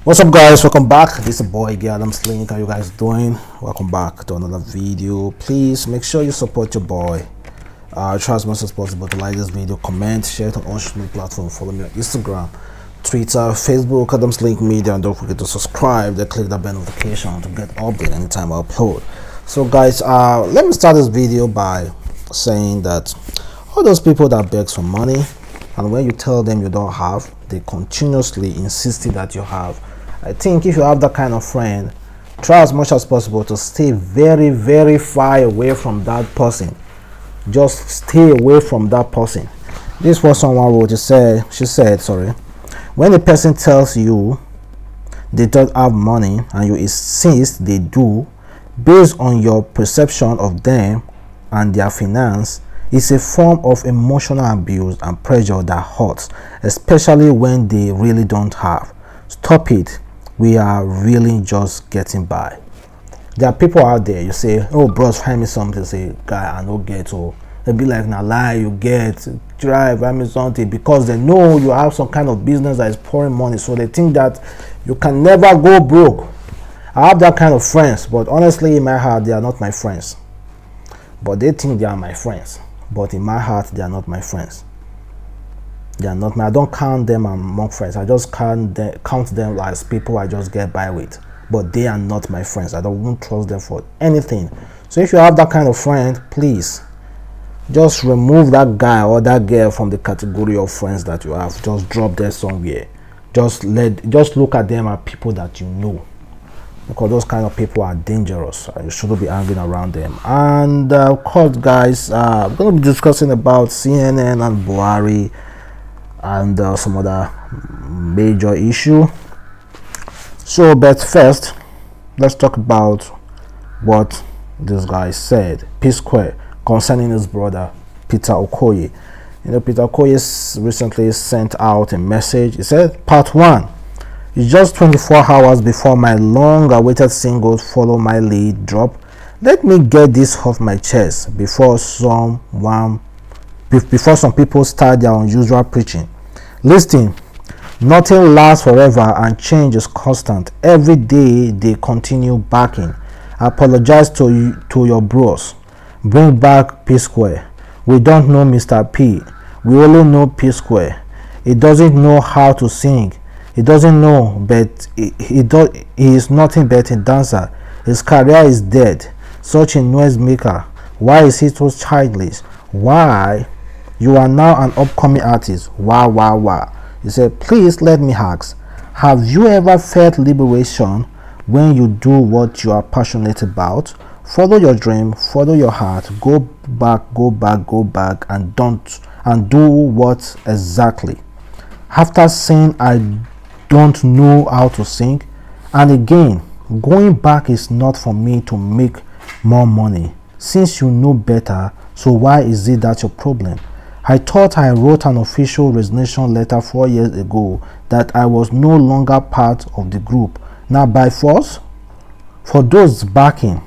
What's up, guys? Welcome back. This is boy Adamslink. How you guys doing? Welcome back to another video. Please make sure you support your boy. Try as much as possible to like this video, comment, share it on all social platforms. Follow me on Instagram, Twitter, Facebook, adamslinkmedia, and don't forget to subscribe and click that bell notification to get updated anytime I upload. So guys, let me start this video by saying that all those people that beg for money, and when you tell them you don't have, they continuously insisting that you have. I think if you have that kind of friend, try as much as possible to stay very far away from that person. Just stay away from that person. This is what someone wrote. She said, sorry, when a person tells you they don't have money and you insist they do, based on your perception of them and their finance, it's a form of emotional abuse and pressure that hurts, especially when they really don't have. Stop it. We are really just getting by. There are people out there, you say, oh bros, find me something. Say, guy, I don't get. So they'll be like, nah, lie, you get, try, find me something, because they know you have some kind of business that is pouring money, so they think that you can never go broke. I have that kind of friends, but honestly in my heart they are not my friends. But they think they are my friends, but in my heart they are not my friends. They are not my, I don't count them among friends. I just count them as people I just get by with, but they are not my friends. I won't trust them for anything. So if you have that kind of friend, please just remove that guy or that girl from the category of friends that you have. Just drop them somewhere. Just look at them as people that you know, because those kind of people are dangerous. You shouldn't be hanging around them. And of course, guys, I'm going to be discussing about CNN and Buhari and some other major issue. So, but first, let's talk about what this guy said, Psquare, concerning his brother Peter Okoye. You know, Peter Okoye recently sent out a message. He said, part 1, it's just 24 hours before my long-awaited single Follow My Lead drop. Let me get this off my chest before some people start their unusual preaching. Listen, nothing lasts forever and change is constant. Every day they continue backing. Apologize to your bros. Bring back Psquare. We don't know Mr. P. We only know Psquare. He doesn't know how to sing. He doesn't know, but he is nothing but a dancer. His career is dead. Such a noise maker. Why is he so childish? Why? You are now an upcoming artist. Wow. He said, please let me ask, have you ever felt liberation when you do what you are passionate about? Follow your dream, follow your heart, go back and do what exactly? After saying I don't know how to sing, and again, going back is not for me to make more money. Since you know better, so why is it that your problem? I thought I wrote an official resignation letter 4 years ago that I was no longer part of the group. Now by force? For those backing,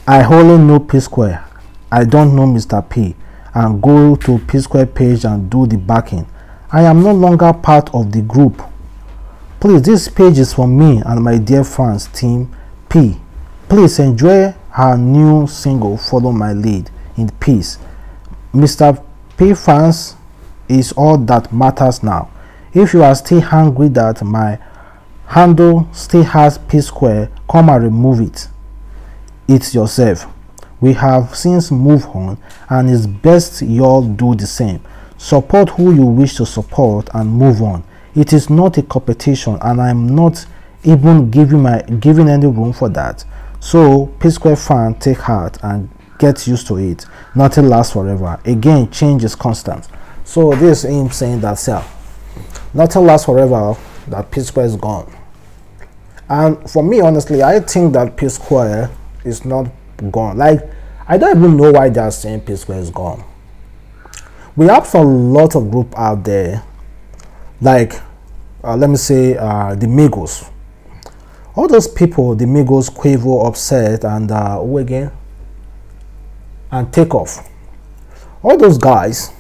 I only know Psquare. I don't know Mr. P. And go to Psquare page and do the backing. I am no longer part of the group. Please, this page is for me and my dear fans, Team P. Please enjoy her new single, Follow My Lead, in peace. Mr. P fans is all that matters now. If you are still angry that my handle still has Psquare, come and remove it. It's yourself. We have since moved on, and it's best you all do the same. Support who you wish to support and move on. It is not a competition, and I'm not even giving any room for that. So Psquare fan, take heart and get used to it. Nothing lasts forever. Again, change is constant. So this is him saying that nothing lasts forever, that Psquare is gone. And for me, honestly, I think that Psquare is not gone. Like, I don't even know why they are saying Psquare is gone. We have a lot of group out there, like let me say the Migos. All those people, the Migos, Quavo, Upset, and who again? And Takeoff. All those guys,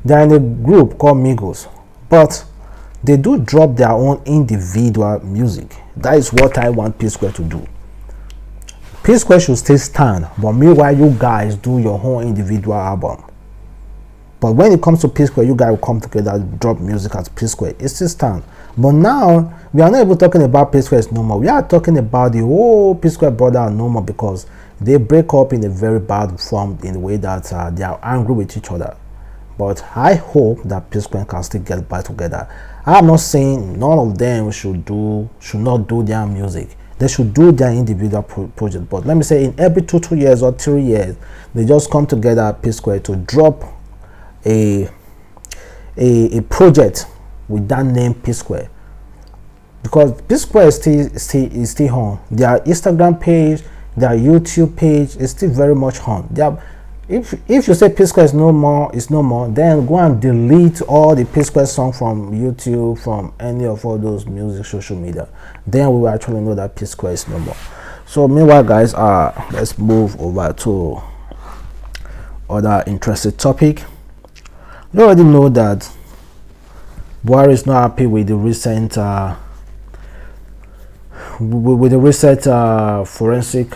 they're in a group called Migos, but they do drop their own individual music. That is what I want Psquare to do. Psquare should still stand, but meanwhile you guys do your own individual album. But when it comes to Psquare, you guys will come together and drop music as Psquare. It still stand. But now we are not even talking about Psquare no more. We are talking about the whole Psquare brother no more, because they break up in a very bad form, in the way that they are angry with each other. But I hope that Psquare can still get back together. I'm not saying none of them should not do their music. They should do their individual project. But let me say, in every 2 years or 3 years, they just come together at Psquare to drop a project with that name Psquare, because Psquare is still on. Their Instagram page, their YouTube page is still very much on. If you say Psquare is no more, then go and delete all the Psquare songs from YouTube, from any of all those music social media. Then we will actually know that Psquare is no more. So meanwhile, guys, let's move over to other interesting topic. You already know that Buhari is not happy with the recent forensic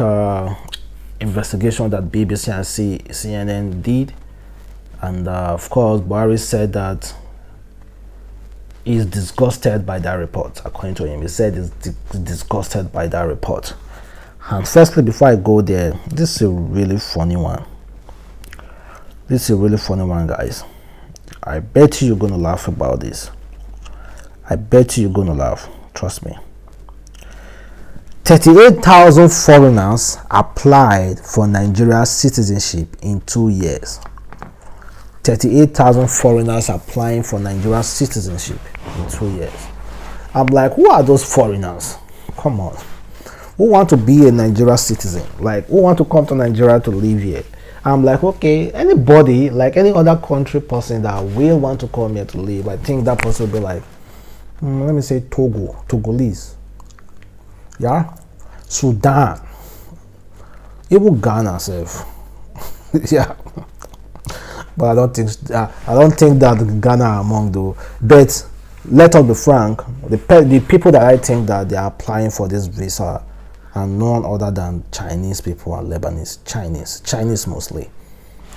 investigation that BBC and CNN did, and of course Buhari said that he's disgusted by that report. According to him, he said he's disgusted by that report. And firstly, before I go there, this is a really funny one. This is a really funny one, guys. I bet you're gonna laugh about this. I bet you're gonna laugh. Trust me. 38,000 foreigners applied for Nigeria's citizenship in 2 years. 38,000 foreigners applying for Nigeria's citizenship in 2 years. I'm like, who are those foreigners? Come on. Who want to be a Nigerian citizen? Like, who want to come to Nigeria to live here? I'm like, okay, anybody, like any other country person that will want to come here to live, I think that person will be like, let me say Togolese. Yeah, Sudan, even Ghana self. Yeah, but I don't think that Ghana are among those. But let us be frank, the people that I think that they are applying for this visa are none other than Chinese people and Lebanese. Chinese mostly,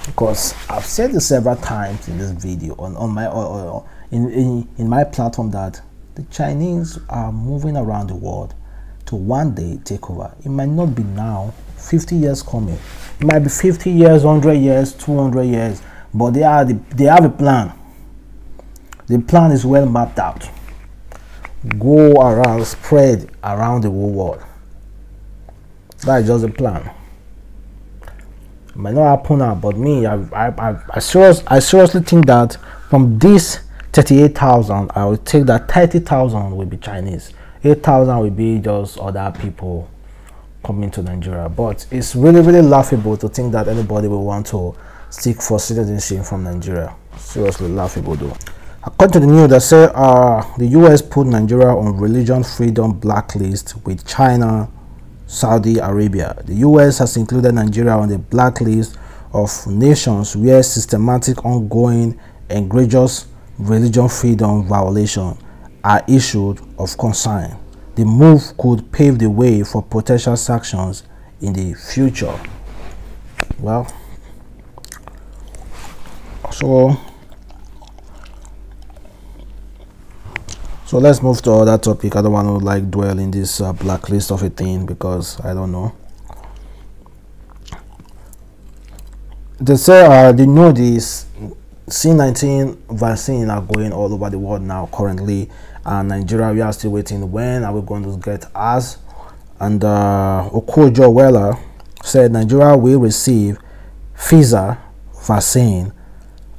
because I've said this several times in this video on my in my platform that the Chinese are moving around the world to one day take over. It might not be now, 50 years coming. It might be 50 years, 100 years, 200 years, but they have a plan. The plan is well mapped out. Go around, spread around the whole world. That is just a plan. It might not happen now, but me, I seriously think that from this 38,000, I would take that 30,000 will be Chinese. 8,000 will be just other people coming to Nigeria. But it's really, really laughable to think that anybody will want to seek for citizenship from Nigeria. Seriously laughable though. According to the news, they say the US put Nigeria on religion freedom blacklist with China, Saudi Arabia. The US has included Nigeria on the blacklist of nations where systematic, ongoing, egregious religion freedom violations are issued of concern. The move could pave the way for potential sanctions in the future. Well, so let's move to other topic. I don't want to like dwell in this blacklist of a thing, because I don't know. They say they know this C19 vaccine are going all over the world now currently, and Nigeria, we are still waiting. When are we going to get ours? And Okoye said Nigeria will receive Pfizer vaccine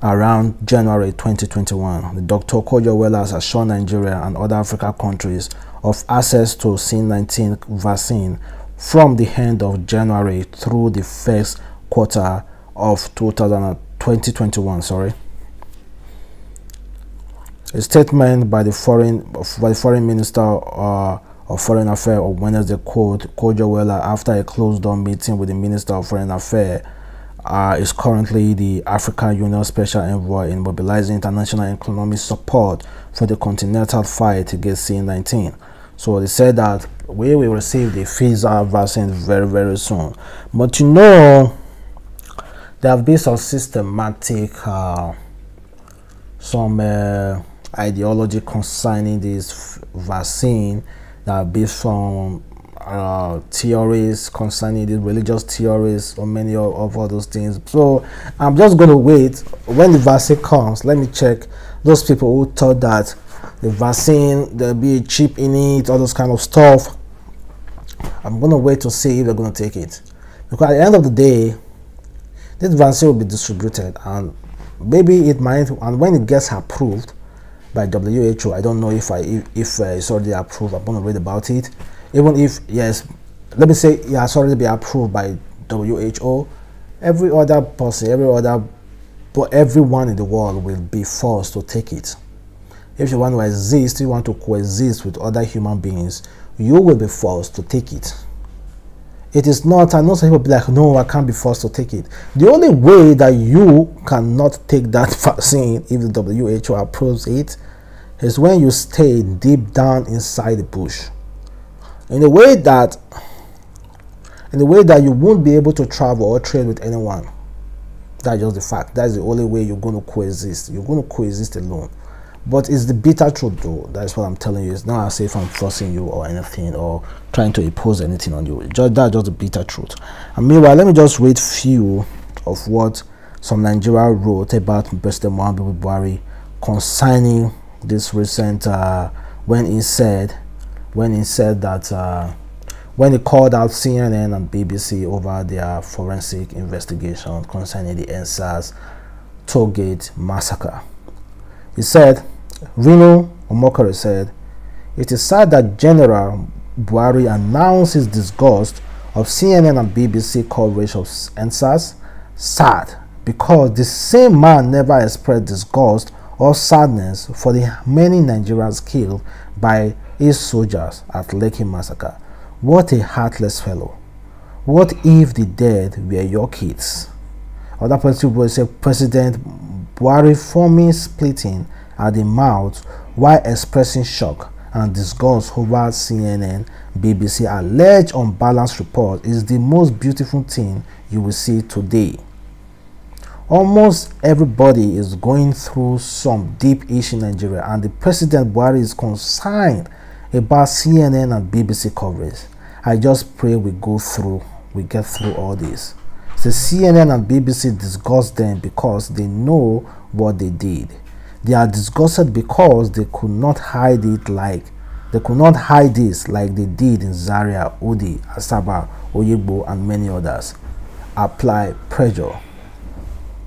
around January 2021. The Dr. Okoye has assured Nigeria and other African countries of access to C19 vaccine from the end of January through the first quarter of 2021. A statement by the foreign minister of Foreign Affairs on Wednesday quote Okoye after a closed-door meeting with the Minister of Foreign Affairs is currently the African Union Special Envoy in mobilizing international economic support for the continental fight against C-19. So they said that we will receive the Pfizer vaccine very, very soon. But you know, there have been some systematic, ideology concerning this vaccine that have been from theories concerning the religious theories or many of all those things. So I'm just going to wait when the vaccine comes. Let me check those people who thought that the vaccine there'll be a chip in it, all those kind of stuff. I'm going to wait to see if they're going to take it, because at the end of the day this vaccine will be distributed, and maybe it might, and when it gets approved by WHO, I don't know if it's already approved. I'm going to read about it. Even if, yes, let me say it has already been approved by WHO, every other person, everyone in the world will be forced to take it. If you want to exist, you want to coexist with other human beings, you will be forced to take it. It is not, I know some people be like, no, I can't be forced to take it. The only way that you cannot take that vaccine, if the WHO approves it, is when you stay deep down inside the bush. In a way that you won't be able to travel or trade with anyone. That's just the fact. That's the only way you're going to coexist. You're going to coexist alone. But it's the bitter truth, though. That's what I'm telling you. It's not as if I'm forcing you or anything, or trying to impose anything on you. That's just the bitter truth. And meanwhile, let me just read few of what some Nigeria wrote about President Muhammadu Buhari concerning this recent when he said that when he called out CNN and BBC over their forensic investigation concerning the NSAS Tollgate massacre. He said, Reno Omokore said, "It is sad that General Buhari announced his disgust of CNN and BBC coverage of NSAS. Sad, because the same man never expressed disgust or sadness for the many Nigerians killed by his soldiers at Lekki massacre. What a heartless fellow. What if the dead were your kids?" Other person will say President Buhari forming splitting at the mouth while expressing shock and disgust over CNN BBC alleged unbalanced report is the most beautiful thing you will see today. Almost everybody is going through some deep issue in Nigeria, and the President Buhari is concerned about CNN and BBC coverage. I just pray we get through all this. The CNN and BBC disgust them because they know what they did. They are disgusted because they could not hide this like they did in Zaria, Udi, Asaba, Oyigbo, and many others. Apply pressure.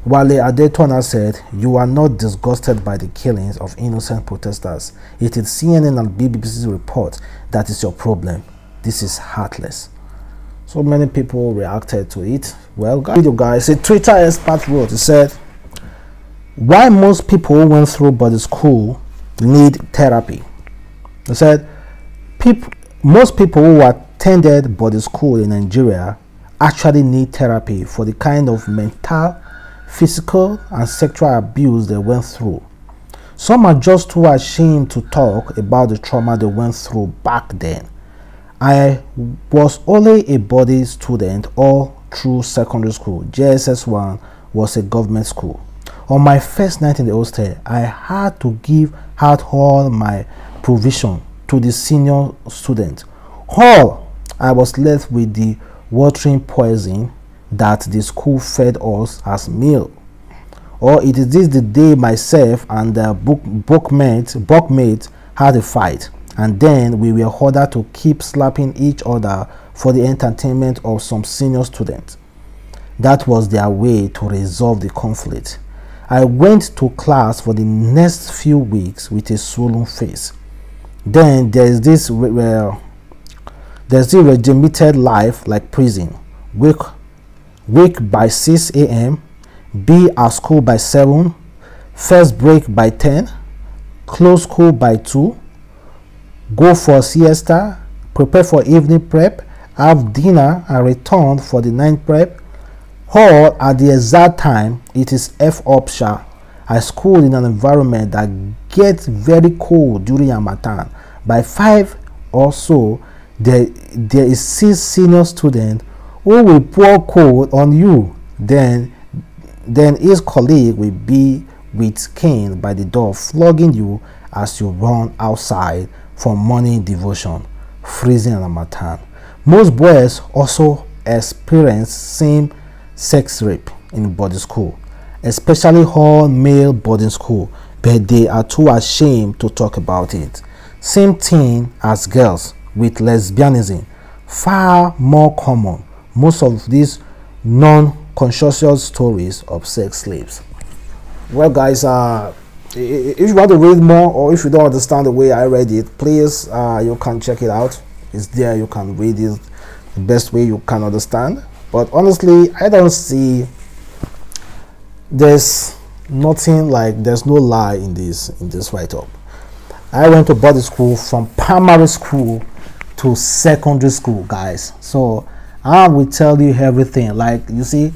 Wale Adetona said, "You are not disgusted by the killings of innocent protesters. It is CNN and BBC's report that is your problem. This is heartless." So many people reacted to it. Well, guys, a Twitter expert wrote, he said, "Why most people who went through body school need therapy." He said, most people who attended body school in Nigeria actually need therapy for the kind of mental, physical, and sexual abuse they went through. Some are just too ashamed to talk about the trauma they went through back then. I was only a body student all through secondary school. JSS1 was a government school. On my first night in the hostel, I had to give out all my provision to the senior student. I was left with the watering poison that the school fed us as meal. Or it is this the day myself and the bunkmate had a fight, and then we were ordered to keep slapping each other for the entertainment of some senior students. That was their way to resolve the conflict. I went to class for the next few weeks with a swollen face. Then there's this regimented life like prison. Wake by 6 a.m., be at school by 7, first break by 10, close school by 2, go for siesta, prepare for evening prep, have dinner and return for the night prep, Or at the exact time it is F up sharp. I schooled in an environment that gets very cold during Harmattan. By 5 or so, there is 6 senior students who will pour cold on you. Then his colleague will be with cane by the door, flogging you as you run outside for morning devotion, freezing and Harmattan. Most boys also experience same-sex rape in boarding school, especially all male boarding school, but they are too ashamed to talk about it. Same thing as girls, with lesbianism far more common. Most of these non-conscious stories of sex slaves. Well guys, if you want to read more, or if you don't understand the way I read it, please you can check it out. It's there, you can read it the best way you can understand. But honestly, I don't see, there's nothing like, there's no lie in this write-up. I went to boarding school from primary school to secondary school, guys, so I will tell you everything. Like, you see,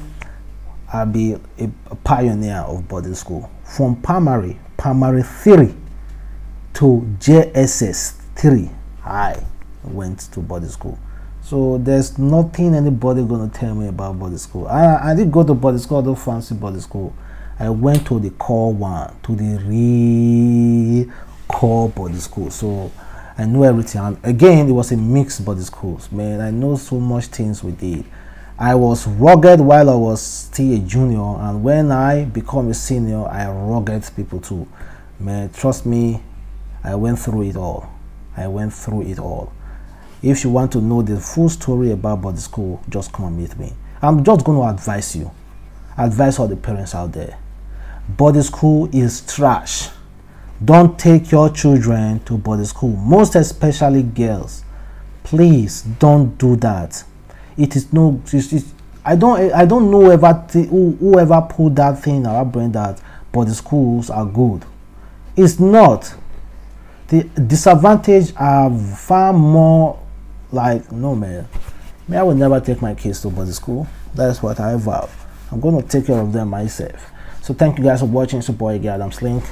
I'll be a pioneer of boarding school from primary 3 to JSS 3. I went to boarding school, so there's nothing anybody gonna tell me about boarding school. I did go to boarding school, although fancy boarding school. I went to the core one, to the real core boarding school, so I know everything. And again, it was a mixed boarding school. Man, I know so much things we did. I was rugged while I was still a junior, and when I become a senior, I rugged people too. Man, trust me, I went through it all. I went through it all. If you want to know the full story about boarding school, just come and meet me. I'm just going to advise you, advise all the parents out there. Boarding school is trash. Don't take your children to boarding school, most especially girls. Please don't do that. It is no, I don't know whoever put that thing in our brain that boarding schools are good. It's not. The disadvantage are far more. Like, no man, I will never take my kids to boarding school. That's what I vow. I'm going to take care of them myself. So thank you guys for watching. It's your boy Adamslink.